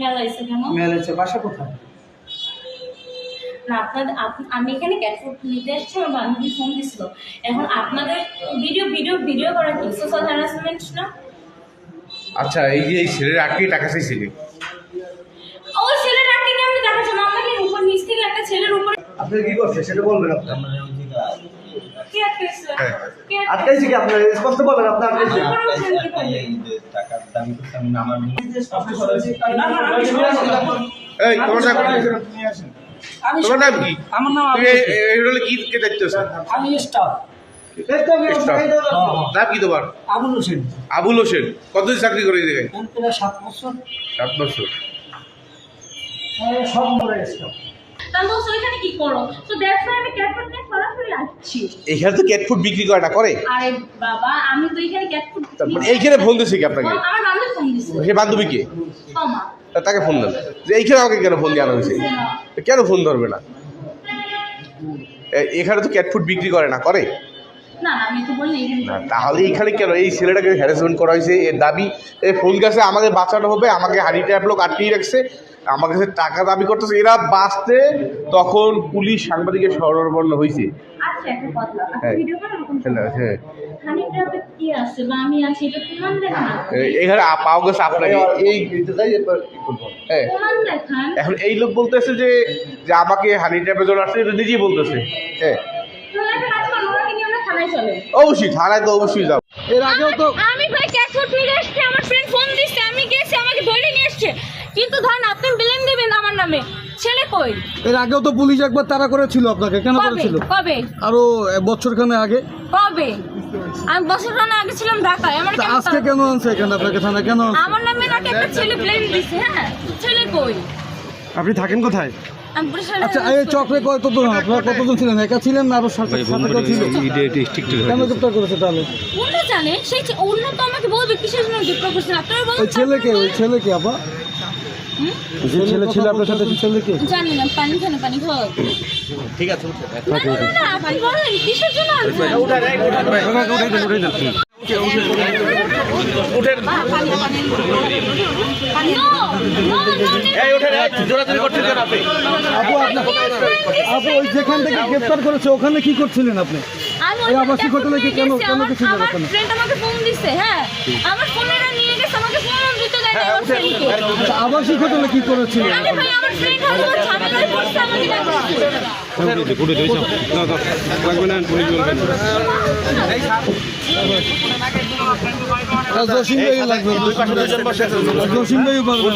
মেলাইছে কেন? মেলাইছে বাসা কোথায়? না আপনাদের আমি এখানে ক্যাট ফুড নিতে এসেছি, আমার বান্ধবী ফোন দিছিল। এখন আপনাদের ভিডিও করা কি সোশ্যাল হ্যারাসমেন্ট না? আচ্ছা, এই যে এই ছেলের আটকেই টাকা চাইছিলি? ওই ছেলের আটকে কি আমি দেখাচ্ছি না? আমাকে উপর নিচ থেকে একটা ছেলের উপরে আপনি কি করছেন সেটা বলবেন আপনি। কি আটকেছে? আটকাইছে কি আপনার? স্পষ্ট বলেন আপনি আটকাইছে। টাকার দাবি করতে আমি আমার এই তোমার নাম কি? তোমার নাম কি? আমার নাম এগুলো কি কে দেখতেছ? আমি স্টাফ নাম কি তোমার? আবুল হোসেন। আবুল হোসেন। কতদিন চাকরি করে এই জায়গায়? প্রায় 7 বছর। 7 বছর। সব করে স্টাফ। তাহলে তো ওইখানে কি করো? তো দ্যাটস ওয়াই আমি ক্যাট ফুড নিয়ে সরাসরি আসছি। এখানে তো ক্যাট ফুড বিক্রি করে না, করে? আরে বাবা, আমি তো এখানে ক্যাট ফুড তারপর এইখানে ফোন দিছে কি আপনাকে? আমার বান্ধবী ফোন দিছে। সে বান্ধবী কে? মামা। তাকে ফোন দেন যে এইখানে আমাকে কেন ফোন দিয়ে আনা হয়েছে? কেন ফোন ধরবে না? এখানে তো ক্যাট ফুড বিক্রি করে না, করে? না আমি তো বলি এখানে না, তাহলে এখানে কেন এই ছেলেটাকে হ্যারাসমেন্ট করা হয়েছে? এর দাবি এই ফোন কাছে আমাকে বাঁচানো হবে, আমাকে হাড়ি ট্যাপ লোক আটকেই রাখছে, আমার কাছে টাকা দাবি করতেছে। এরা বাঁচতে তখন পুলিশ সাংবাদিকের শরণাপন্ন হয়েছে। আচ্ছা একটা কথা, হ্যাঁ। ভিডিও করে এরকম হ্যাঁ, খানি ট্রাপে কি আছে বা আমি আছি এটা প্রমাণ দেখান। এখানে পাওয়া গেছে আপনাকে এই হ্যাঁ। প্রমাণ দেখান। এখন এই লোক বলতেছে যে যে আমাকে হানি ট্যাপে জন্য আসছে, এটা নিজেই বলতেছে। হ্যাঁ, তাহলে একটা কাজ করুন, ওনাকে নিয়ে আমরা থানায় চলে। অবশ্যই থানায় তো অবশ্যই যাবো। এর আগেও তো আমি ভাই ক্যাট ফুড নিয়ে এসেছি, আমার ফ্রেন্ড ফোন দিচ্ছে, আমি গেছি, আমাকে ধরে নিয়ে এসেছে। কিন্তু ধরেন আপনি ব্লেম দেবেন আমার নামে। ছেলে কই? এর আগেও তো পুলিশ একবার তাড়া করেছিল আপনাকে। কেন করেছিল? কবে? আরো বছরখানেক আগে। কবে? আমি বছরখানেক আগে ছিলাম ঢাকায়। আমার কেন আজকে কেন আনছে এখানে আপনাকে থানা? কেন আনছে? আমার নামে নাকি একটা ছেলে ব্লেম দিছে। হ্যাঁ, ছেলে কই? আপনি থাকেন কোথায়? আমি বরিশালে। আচ্ছা, এই চক্রে কতজন? আপনারা কতজন ছিলেন? একা ছিলেন না আরো সাথে কেউ ছিল? কেন গ্রেপ্তার করেছে তাহলে? অন্য জানে, সেই অন্য তো আমাকে বলবে কিসের জন্য গ্রেপ্তার করছেন। আপনারা বলুন। ওই ছেলেকে আপা? যে ছেলে ছিল আপনার সাথে, ছেলেকে জানি না। পানি খাও। ঠিক আছে, না আপনি বলেন কিসের জন্য আনছেন? উঠেন। আপু ওই যেখান থেকে গ্রেপ্তার করেছে ওখানে কি করছিলেন আপনি? এই আবাসিক হোটেলে কি কেন গেছিলেন আমার ওখানে? ফ্রেন্ড আমাকে ফোন দিছে। হ্যাঁ, আমার ফোনেরা নিয়ে গেছে, আমাকে ফোন দিতে দেয় না আমার ফ্রেন্ডকে। আচ্ছা, আবাসিক হোটেলে কি করেছিলেন? আরে ভাই আমার ফ্রেন্ড হলো ঝামেলায় পড়ছে, আমাকে ডাকছে। জসিম ভাই লাগবে। জসিম ভাই পারবেন।